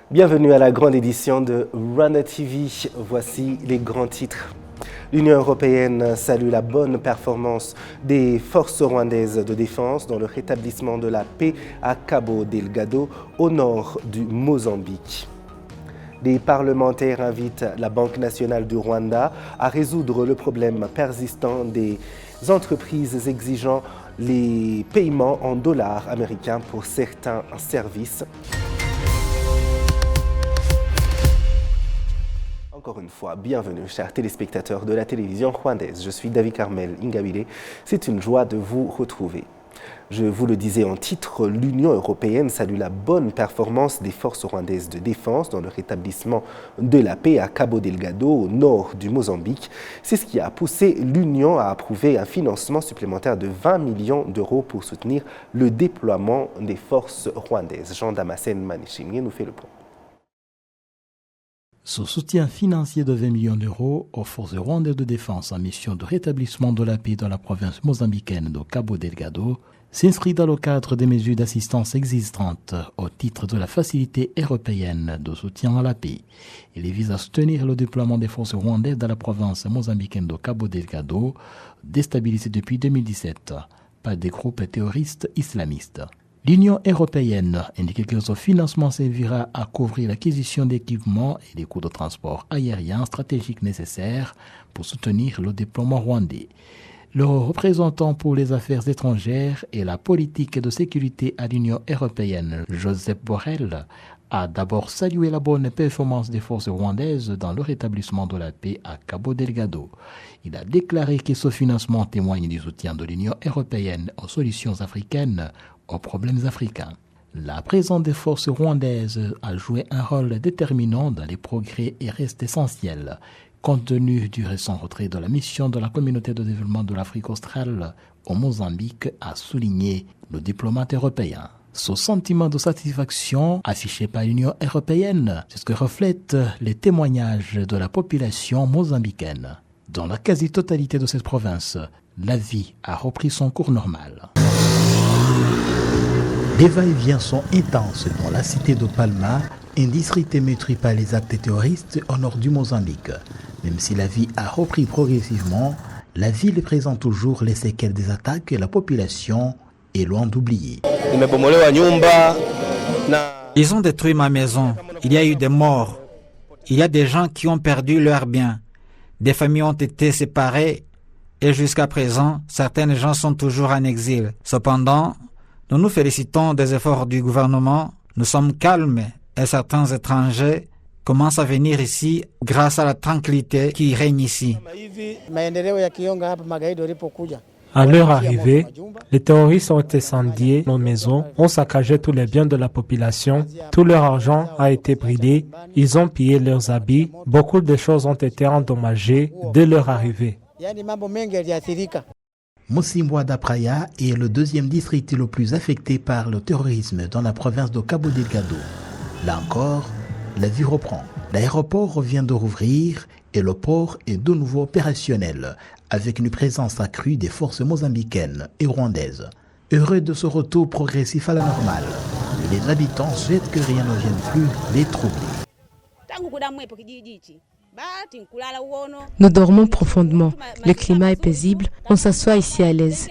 Bienvenue à la grande édition de Rwanda TV. Voici les grands titres. L'Union européenne salue la bonne performance des forces rwandaises de défense dans le rétablissement de la paix à Cabo Delgado, au nord du Mozambique. Les parlementaires invitent la Banque nationale du Rwanda à résoudre le problème persistant des entreprises exigeant les paiements en dollars américains pour certains services. Encore une fois, bienvenue, chers téléspectateurs de la télévision rwandaise. Je suis David Carmel Ingabire. C'est une joie de vous retrouver. Je vous le disais en titre, l'Union européenne salue la bonne performance des forces rwandaises de défense dans le rétablissement de la paix à Cabo Delgado, au nord du Mozambique. C'est ce qui a poussé l'Union à approuver un financement supplémentaire de 20 millions d'euros pour soutenir le déploiement des forces rwandaises. Jean Damascène Manichimie nous fait le point. Ce soutien financier de 20 millions d'euros aux forces rwandaises de défense en mission de rétablissement de la paix dans la province mozambicaine de Cabo Delgado s'inscrit dans le cadre des mesures d'assistance existantes au titre de la Facilité européenne de soutien à la paix. Il vise à soutenir le déploiement des forces rwandaises dans la province mozambicaine de Cabo Delgado, déstabilisée depuis 2017 par des groupes terroristes islamistes. L'Union européenne indique que ce financement servira à couvrir l'acquisition d'équipements et des coûts de transport aérien stratégiques nécessaires pour soutenir le déploiement rwandais. Le représentant pour les affaires étrangères et la politique de sécurité à l'Union européenne, Joseph Borrell, a d'abord salué la bonne performance des forces rwandaises dans le rétablissement de la paix à Cabo Delgado. Il a déclaré que ce financement témoigne du soutien de l'Union européenne aux solutions africaines aux problèmes africains. La présence des forces rwandaises a joué un rôle déterminant dans les progrès et reste essentiel, compte tenu du récent retrait de la mission de la communauté de développement de l'Afrique australe au Mozambique, a souligné le diplomate européen. Ce sentiment de satisfaction affiché par l'Union européenne, c'est ce que reflètent les témoignages de la population mozambicaine. Dans la quasi-totalité de cette province, la vie a repris son cours normal. Les va-et-vient sont intenses dans la cité de Palma, un district meurtri par les actes terroristes au nord du Mozambique. Même si la vie a repris progressivement, la ville présente toujours les séquelles des attaques et la population est loin d'oublier. Ils ont détruit ma maison. Il y a eu des morts. Il y a des gens qui ont perdu leurs biens. Des familles ont été séparées et jusqu'à présent, certains gens sont toujours en exil. Cependant, nous nous félicitons des efforts du gouvernement. Nous sommes calmes et certains étrangers commencent à venir ici grâce à la tranquillité qui règne ici. À leur arrivée, les terroristes ont incendié nos maisons, ont saccagé tous les biens de la population, tout leur argent a été brûlé, ils ont pillé leurs habits, beaucoup de choses ont été endommagées dès leur arrivée. Mocimboa Praia est le deuxième district le plus affecté par le terrorisme dans la province de Cabo Delgado. Là encore, la vie reprend. L'aéroport vient de rouvrir et le port est de nouveau opérationnel, avec une présence accrue des forces mozambicaines et rwandaises. Heureux de ce retour progressif à la normale, les habitants souhaitent que rien ne vienne plus les troubler. Nous dormons profondément. Le climat est paisible. On s'assoit ici à l'aise.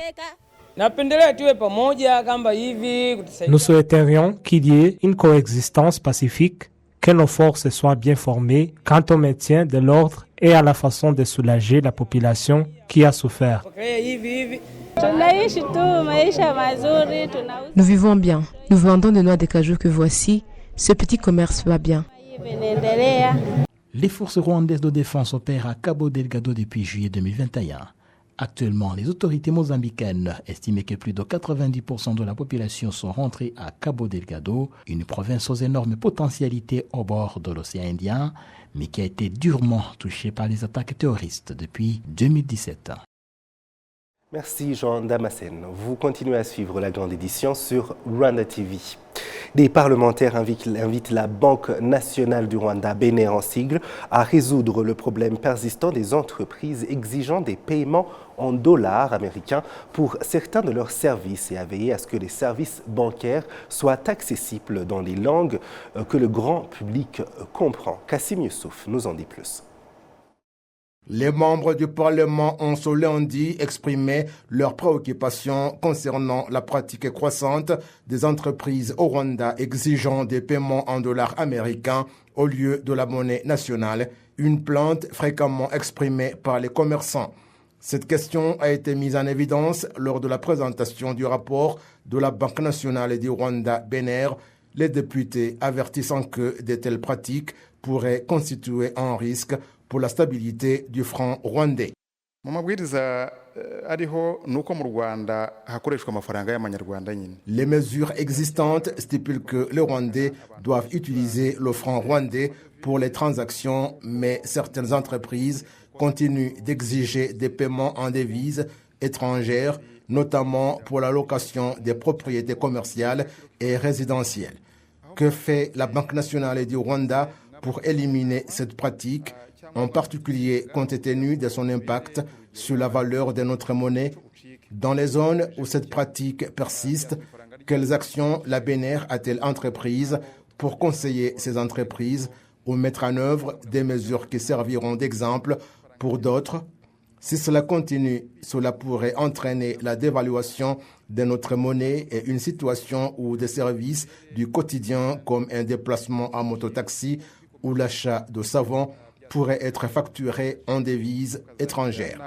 Nous souhaiterions qu'il y ait une coexistence pacifique, que nos forces soient bien formées quant au maintien de l'ordre et à la façon de soulager la population qui a souffert. Nous vivons bien. Nous vendons des noix de cajou que voici. Ce petit commerce va bien. Les forces rwandaises de défense opèrent à Cabo Delgado depuis juillet 2021. Actuellement, les autorités mozambicaines estiment que plus de 90% de la population sont rentrées à Cabo Delgado, une province aux énormes potentialités au bord de l'océan Indien, mais qui a été durement touchée par les attaques terroristes depuis 2017. Merci Jean Damascène. Vous continuez à suivre la grande édition sur Rwanda TV. Des parlementaires invitent la Banque nationale du Rwanda, BNR en sigle, à résoudre le problème persistant des entreprises exigeant des paiements en dollars américains pour certains de leurs services et à veiller à ce que les services bancaires soient accessibles dans les langues que le grand public comprend. Kassim Youssouf nous en dit plus. Les membres du Parlement ont ce lundi exprimé leurs préoccupations concernant la pratique croissante des entreprises au Rwanda exigeant des paiements en dollars américains au lieu de la monnaie nationale, une plainte fréquemment exprimée par les commerçants. Cette question a été mise en évidence lors de la présentation du rapport de la Banque nationale du Rwanda, BNR, les députés avertissant que de telles pratiques pourraient constituer un risque pour la stabilité du franc rwandais. Les mesures existantes stipulent que les Rwandais doivent utiliser le franc rwandais pour les transactions, mais certaines entreprises continuent d'exiger des paiements en devises étrangères, notamment pour la location des propriétés commerciales et résidentielles. Que fait la Banque nationale du Rwanda pour éliminer cette pratique, en particulier compte tenu de son impact sur la valeur de notre monnaie? Dans les zones où cette pratique persiste, quelles actions la BNR a-t-elle entreprises pour conseiller ces entreprises ou mettre en œuvre des mesures qui serviront d'exemple pour d'autres? Si cela continue, cela pourrait entraîner la dévaluation de notre monnaie et une situation où des services du quotidien comme un déplacement en mototaxi ou l'achat de savon pourraient être facturés en devises étrangères.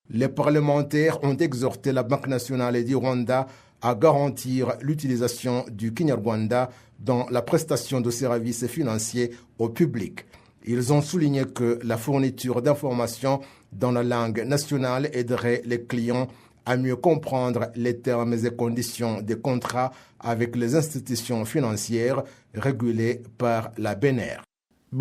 Les parlementaires ont exhorté la Banque nationale du Rwanda à garantir l'utilisation du Kinyarwanda dans la prestation de services financiers au public. Ils ont souligné que la fourniture d'informations dans la langue nationale aiderait les clients à mieux comprendre les termes et conditions des contrats avec les institutions financières régulées par la BNR. En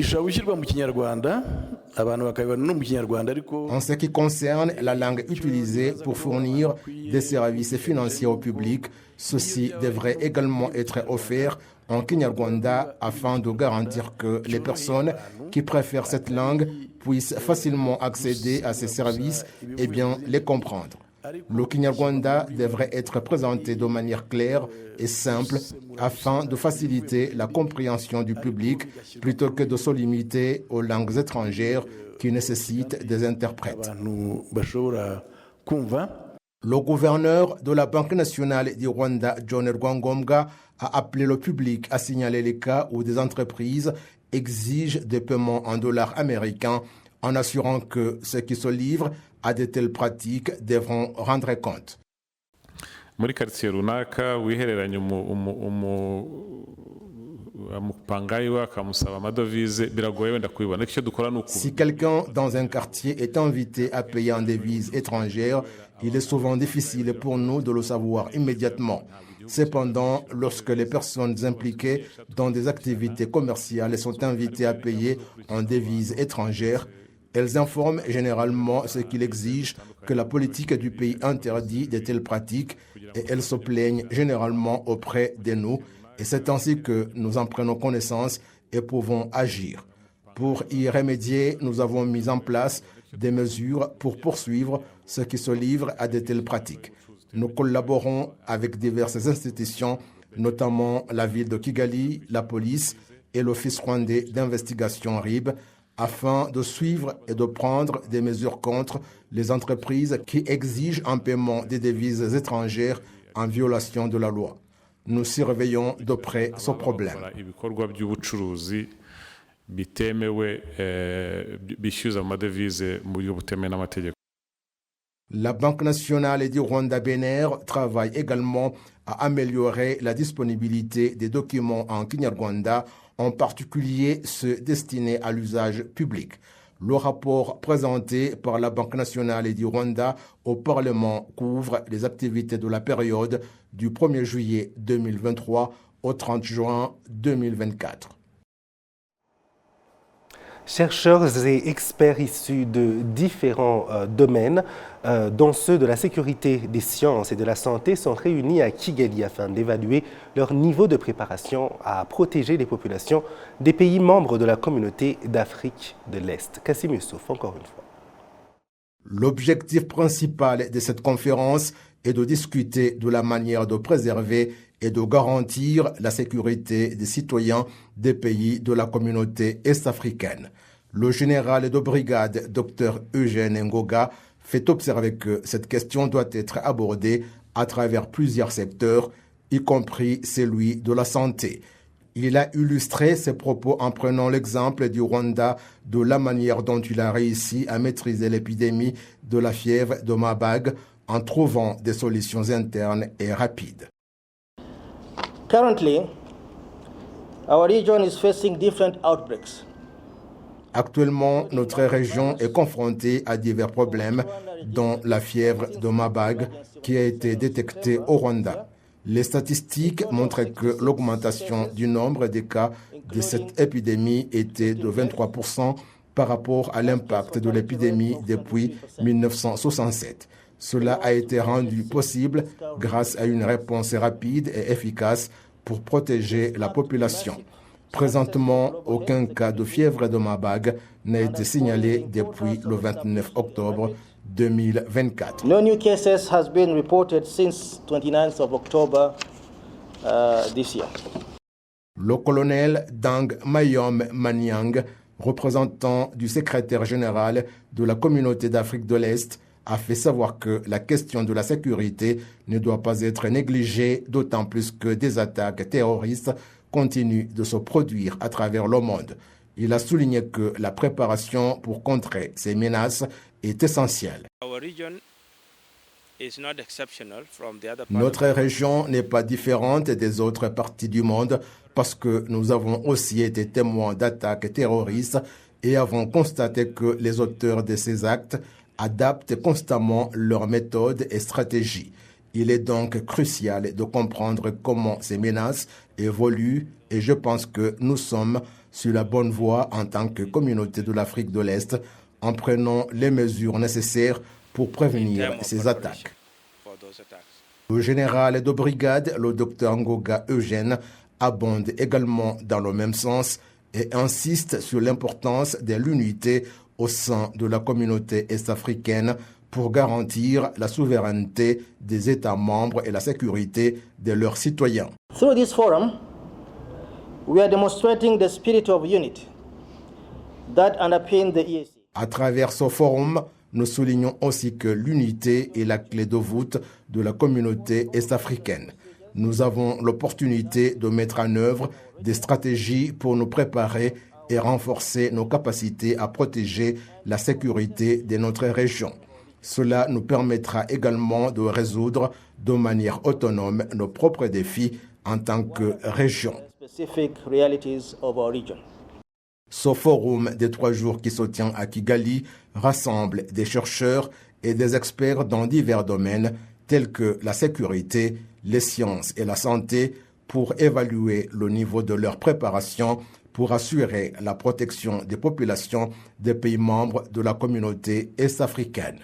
ce qui concerne la langue utilisée pour fournir des services financiers au public, ceci devrait également être offert en Kinyarwanda afin de garantir que les personnes qui préfèrent cette langue puissent facilement accéder à ces services et bien les comprendre. Le Kinyarwanda devrait être présenté de manière claire et simple afin de faciliter la compréhension du public plutôt que de se limiter aux langues étrangères qui nécessitent des interprètes. Le gouverneur de la Banque nationale du Rwanda, John Rwangombwa, a appelé le public à signaler les cas où des entreprises exigent des paiements en dollars américains en assurant que ceux qui se livrent à de telles pratiques devront rendre compte. Si quelqu'un dans un quartier est invité à payer en devises étrangères, il est souvent difficile pour nous de le savoir immédiatement. Cependant, lorsque les personnes impliquées dans des activités commerciales sont invitées à payer en devises étrangères, elles informent généralement ce qu'il exige que la politique du pays interdit de telles pratiques et elles se plaignent généralement auprès de nous et c'est ainsi que nous en prenons connaissance et pouvons agir. Pour y remédier, nous avons mis en place des mesures pour poursuivre ceux qui se livrent à de telles pratiques. Nous collaborons avec diverses institutions, notamment la ville de Kigali, la police et l'Office rwandais d'investigation RIB, afin de suivre et de prendre des mesures contre les entreprises qui exigent un paiement des devises étrangères en violation de la loi. Nous surveillons de près ce problème. La Banque nationale du Rwanda BNR travaille également à améliorer la disponibilité des documents en Kinyarwanda, en particulier ceux destinés à l'usage public. Le rapport présenté par la Banque nationale du Rwanda au Parlement couvre les activités de la période du 1er juillet 2023 au 30 juin 2024. Chercheurs et experts issus de différents domaines, dont ceux de la sécurité, des sciences et de la santé, sont réunis à Kigali afin d'évaluer leur niveau de préparation à protéger les populations des pays membres de la communauté d'Afrique de l'Est. Kassim Youssouf, encore une fois. L'objectif principal de cette conférence est de discuter de la manière de préserver et de garantir la sécurité des citoyens des pays de la communauté est-africaine. Le général de brigade, Dr Eugène Ngoga, fait observer que cette question doit être abordée à travers plusieurs secteurs, y compris celui de la santé. Il a illustré ses propos en prenant l'exemple du Rwanda de la manière dont il a réussi à maîtriser l'épidémie de la fièvre de Marburg en trouvant des solutions internes et rapides. Currently, our region is facing different outbreaks. Actuellement, notre région est confrontée à divers problèmes, dont la fièvre de Marburg qui a été détectée au Rwanda. Les statistiques montrent que l'augmentation du nombre des cas de cette épidémie était de 23% par rapport à l'impact de l'épidémie depuis 1967. Cela a été rendu possible grâce à une réponse rapide et efficace pour protéger la population. Présentement, aucun cas de fièvre de Marburg n'a été signalé depuis le 29 octobre 2024. No new cases has been reported since 29th of October this year. Le colonel Dang Mayom Manyang, représentant du secrétaire général de la communauté d'Afrique de l'Est, a fait savoir que la question de la sécurité ne doit pas être négligée, d'autant plus que des attaques terroristes continuent de se produire à travers le monde. Il a souligné que la préparation pour contrer ces menaces est essentielle. Notre région n'est pas différente des autres parties du monde parce que nous avons aussi été témoins d'attaques terroristes et avons constaté que les auteurs de ces actes adaptent constamment leurs méthodes et stratégies. Il est donc crucial de comprendre comment ces menaces évoluent et je pense que nous sommes sur la bonne voie en tant que communauté de l'Afrique de l'Est en prenant les mesures nécessaires pour prévenir ces attaques. Le général de brigade, le Dr Ngoga Eugène, abonde également dans le même sens et insiste sur l'importance de l'unité au sein de la communauté est-africaine pour garantir la souveraineté des États membres et la sécurité de leurs citoyens. Through this forum, we are demonstrating the spirit of unity that underpins the EAC. À travers ce forum, nous soulignons aussi que l'unité est la clé de voûte de la communauté est-africaine. Nous avons l'opportunité de mettre en œuvre des stratégies pour nous préparer et renforcer nos capacités à protéger la sécurité de notre région. Cela nous permettra également de résoudre de manière autonome nos propres défis en tant que région. Ce forum des 3 jours qui se tient à Kigali rassemble des chercheurs et des experts dans divers domaines tels que la sécurité, les sciences et la santé pour évaluer le niveau de leur préparation pour assurer la protection des populations des pays membres de la communauté est-africaine.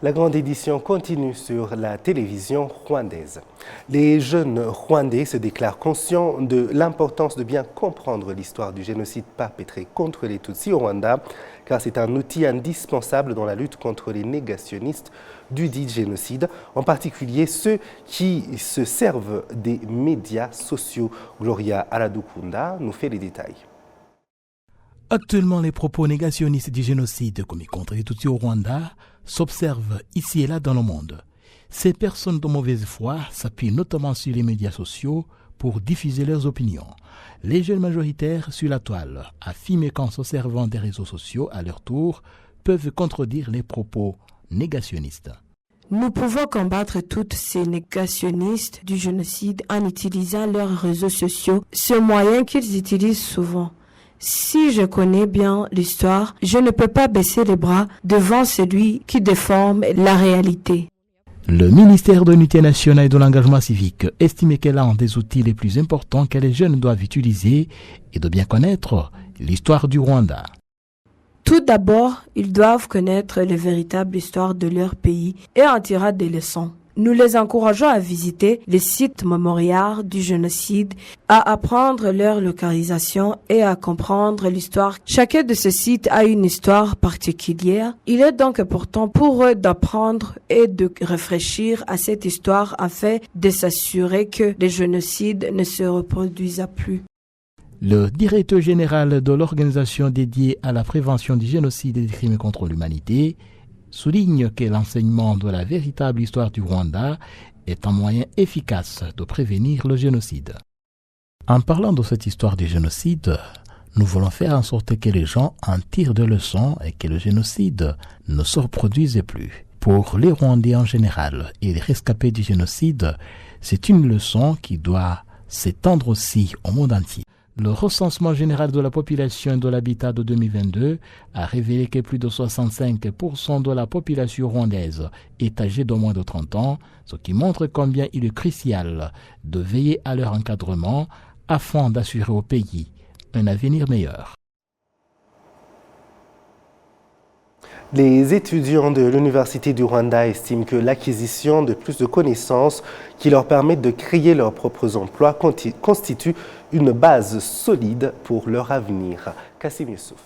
La grande édition continue sur la télévision rwandaise. Les jeunes Rwandais se déclarent conscients de l'importance de bien comprendre l'histoire du génocide perpétré contre les Tutsis au Rwanda, car c'est un outil indispensable dans la lutte contre les négationnistes du dit génocide, en particulier ceux qui se servent des médias sociaux. Gloria Aladukunda nous fait les détails. Actuellement, les propos négationnistes du génocide commis contre les Tutsis au Rwanda s'observent ici et là dans le monde. Ces personnes de mauvaise foi s'appuient notamment sur les médias sociaux pour diffuser leurs opinions. Les jeunes majoritaires sur la toile affirment qu'en se servant des réseaux sociaux à leur tour, peuvent contredire les propos négationnistes. Nous pouvons combattre tous ces négationnistes du génocide en utilisant leurs réseaux sociaux, ce moyen qu'ils utilisent souvent. Si je connais bien l'histoire, je ne peux pas baisser les bras devant celui qui déforme la réalité. Le ministère de l'Unité nationale et de l'engagement civique estime qu'elle a un des outils les plus importants que les jeunes doivent utiliser et de bien connaître l'histoire du Rwanda. Tout d'abord, ils doivent connaître la véritable histoire de leur pays et en tirer des leçons. Nous les encourageons à visiter les sites mémoriaux du génocide, à apprendre leur localisation et à comprendre l'histoire. Chacun de ces sites a une histoire particulière. Il est donc important pour eux d'apprendre et de réfléchir à cette histoire afin de s'assurer que les génocides ne se reproduisent plus. Le directeur général de l'organisation dédiée à la prévention du génocide et des crimes contre l'humanité souligne que l'enseignement de la véritable histoire du Rwanda est un moyen efficace de prévenir le génocide. En parlant de cette histoire du génocide, nous voulons faire en sorte que les gens en tirent des leçons et que le génocide ne se reproduise plus. Pour les Rwandais en général et les rescapés du génocide, c'est une leçon qui doit s'étendre aussi au monde entier. Le recensement général de la population et de l'habitat de 2022 a révélé que plus de 65% de la population rwandaise est âgée de moins de 30 ans, ce qui montre combien il est crucial de veiller à leur encadrement afin d'assurer au pays un avenir meilleur. Les étudiants de l'Université du Rwanda estiment que l'acquisition de plus de connaissances qui leur permettent de créer leurs propres emplois constitue une base solide pour leur avenir. Kassim Youssouf.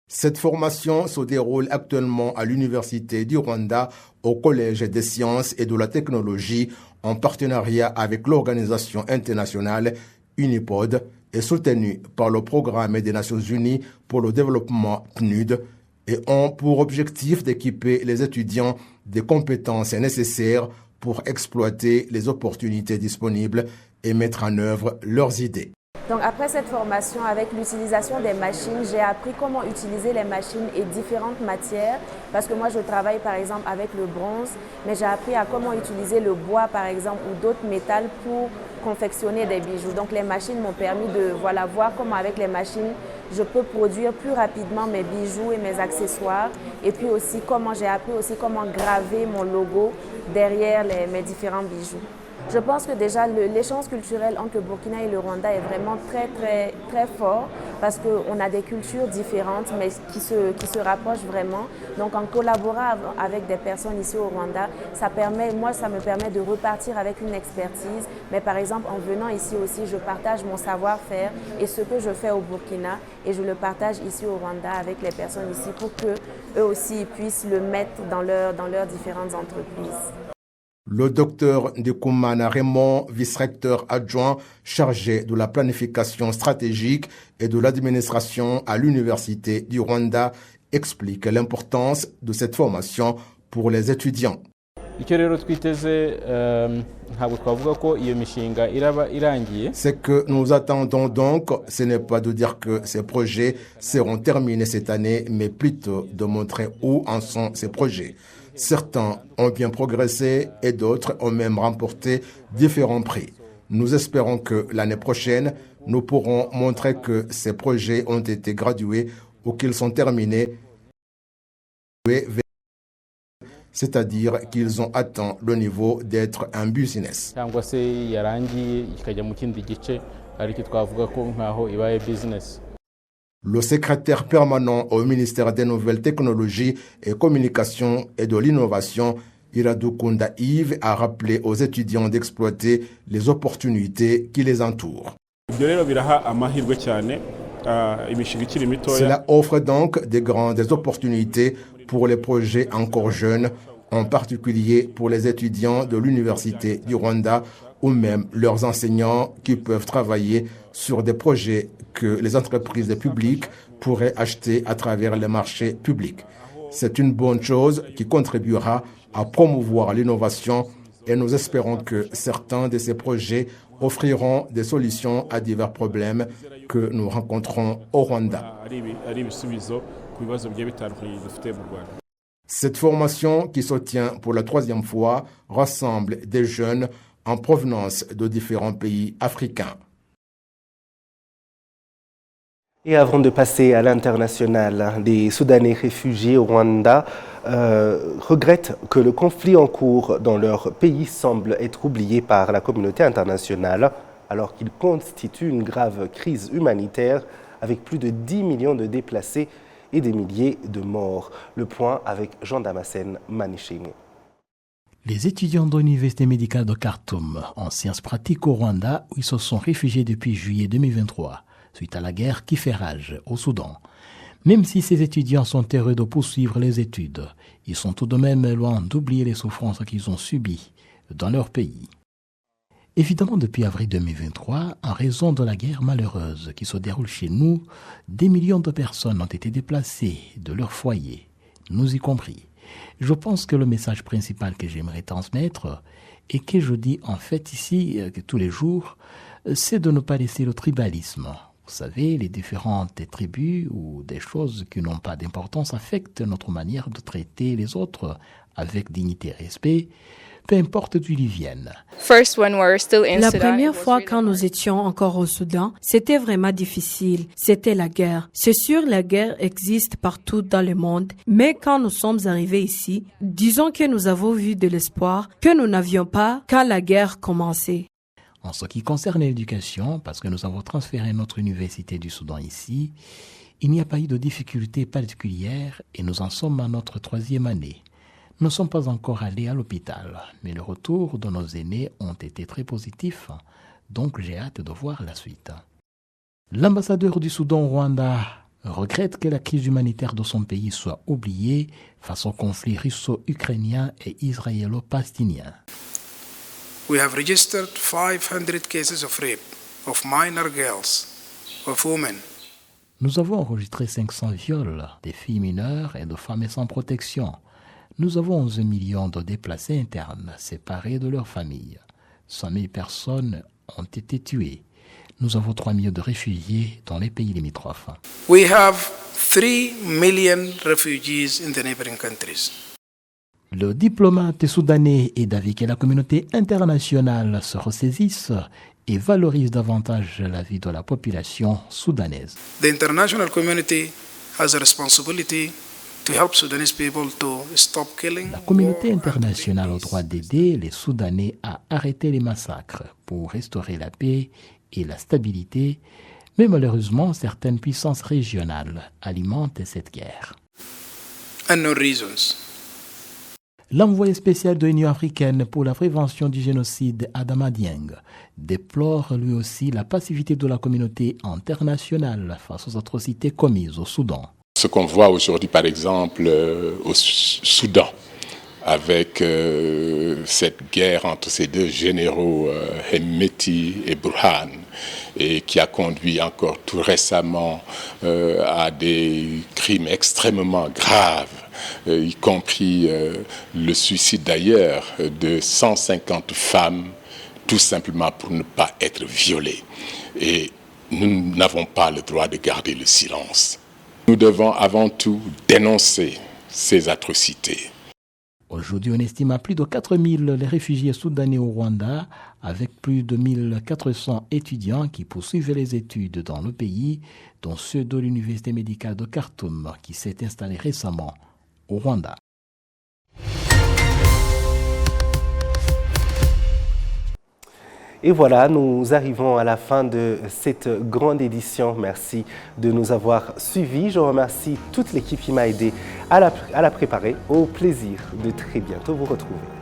Cette formation se déroule actuellement à l'Université du Rwanda, au Collège des sciences et de la technologie, en partenariat avec l'organisation internationale UNIPOD, est soutenue par le Programme des Nations Unies pour le développement PNUD et ont pour objectif d'équiper les étudiants des compétences nécessaires pour exploiter les opportunités disponibles et mettre en œuvre leurs idées. Donc après cette formation, avec l'utilisation des machines, j'ai appris comment utiliser les machines et différentes matières, parce que moi je travaille par exemple avec le bronze, mais j'ai appris à comment utiliser le bois par exemple ou d'autres métals pour confectionner des bijoux. Donc les machines m'ont permis de voir comment avec les machines je peux produire plus rapidement mes bijoux et mes accessoires, et puis aussi j'ai appris aussi comment graver mon logo derrière mes différents bijoux. Je pense que déjà l'échange culturel entre le Burkina et le Rwanda est vraiment très très très fort, parce qu'on a des cultures différentes mais qui se rapprochent vraiment. Donc en collaborant avec des personnes ici au Rwanda, ça me permet de repartir avec une expertise. Mais par exemple en venant ici aussi, je partage mon savoir-faire et ce que je fais au Burkina, et je le partage ici au Rwanda avec les personnes ici pour qu'eux aussi puissent le mettre dans leurs différentes entreprises. Le docteur Ndikoumana Raymond, vice-recteur adjoint chargé de la planification stratégique et de l'administration à l'Université du Rwanda, explique l'importance de cette formation pour les étudiants. Ce que nous attendons donc, ce n'est pas de dire que ces projets seront terminés cette année, mais plutôt de montrer où en sont ces projets. Certains ont bien progressé et d'autres ont même remporté différents prix. Nous espérons que l'année prochaine, nous pourrons montrer que ces projets ont été gradués ou qu'ils sont terminés, c'est-à-dire qu'ils ont atteint le niveau d'être un business. Le secrétaire permanent au ministère des Nouvelles Technologies et Communications et de l'Innovation, Iradukunda Yves, a rappelé aux étudiants d'exploiter les opportunités qui les entourent. Cela offre donc de grandes opportunités pour les projets encore jeunes, en particulier pour les étudiants de l'Université du Rwanda ou même leurs enseignants qui peuvent travailler sur des projets que les entreprises publiques pourraient acheter à travers les marchés publics. C'est une bonne chose qui contribuera à promouvoir l'innovation, et nous espérons que certains de ces projets offriront des solutions à divers problèmes que nous rencontrons au Rwanda. Cette formation, qui se tient pour la 3e fois, rassemble des jeunes en provenance de différents pays africains. Et avant de passer à l'international, les Soudanais réfugiés au Rwanda regrettent que le conflit en cours dans leur pays semble être oublié par la communauté internationale. alors qu'il constitue une grave crise humanitaire avec plus de 10 millions de déplacés et des milliers de morts. Le point avec Jean Damascène Manichemo. Les étudiants de l'Université médicale de Khartoum en sciences pratiques au Rwanda, où ils se sont réfugiés depuis juillet 2023, suite à la guerre qui fait rage au Soudan. Même si ces étudiants sont heureux de poursuivre les études, ils sont tout de même loin d'oublier les souffrances qu'ils ont subies dans leur pays. Évidemment, depuis avril 2023, en raison de la guerre malheureuse qui se déroule chez nous, des millions de personnes ont été déplacées de leur foyer, nous y compris. Je pense que le message principal que j'aimerais transmettre, et que je dis en fait ici tous les jours, c'est de ne pas laisser le tribalisme. Vous savez, les différentes tribus ou des choses qui n'ont pas d'importance affectent notre manière de traiter les autres avec dignité et respect, peu importe d'où ils viennent. La première fois quand nous étions encore au Soudan, c'était vraiment difficile. C'était la guerre. C'est sûr, la guerre existe partout dans le monde, mais quand nous sommes arrivés ici, disons que nous avons vu de l'espoir que nous n'avions pas quand la guerre commençait. En ce qui concerne l'éducation, parce que nous avons transféré notre université du Soudan ici, il n'y a pas eu de difficultés particulières et nous en sommes à notre 3e année. Nous ne sommes pas encore allés à l'hôpital, mais le retour de nos aînés ont été très positifs, donc j'ai hâte de voir la suite. L'ambassadeur du Soudan au Rwanda regrette que la crise humanitaire de son pays soit oubliée face au conflit russo-ukrainien et israélo-palestinien. We have registered 500 cases of rape of minor girls, of women. Nous avons enregistré 500 viols des filles mineures et de femmes sans protection. Nous avons 11 millions de déplacés internes séparés de leurs familles. 100 000 personnes ont été tuées. Nous avons 3 millions de réfugiés dans les pays limitrophes. We have 3 million refugees in the neighboring countries. Le diplomate soudanais est d'avis que la communauté internationale se ressaisisse et valorise davantage la vie de la population soudanaise. The international community has a responsibility to help Sudanese people to stop killing. La communauté internationale a le droit d'aider les Soudanais à arrêter les massacres pour restaurer la paix et la stabilité, mais malheureusement, certaines puissances régionales alimentent cette guerre. Unknown reasons. L'envoyé spécial de l'Union africaine pour la prévention du génocide, Adama Dieng, déplore lui aussi la passivité de la communauté internationale face aux atrocités commises au Soudan. Ce qu'on voit aujourd'hui, par exemple, au Soudan, avec cette guerre entre ces deux généraux, Hemeti et Burhan, et qui a conduit encore tout récemment à des crimes extrêmement graves, y compris le suicide d'ailleurs de 150 femmes, tout simplement pour ne pas être violées. Et nous n'avons pas le droit de garder le silence. Nous devons avant tout dénoncer ces atrocités. Aujourd'hui, on estime à plus de 4000 les réfugiés soudanais au Rwanda, avec plus de 1400 étudiants qui poursuivent les études dans le pays, dont ceux de l'Université médicale de Khartoum, qui s'est installée récemment au Rwanda. Et voilà, nous arrivons à la fin de cette grande édition. Merci de nous avoir suivis. Je remercie toute l'équipe qui m'a aidé à la préparer. Au plaisir de très bientôt vous retrouver.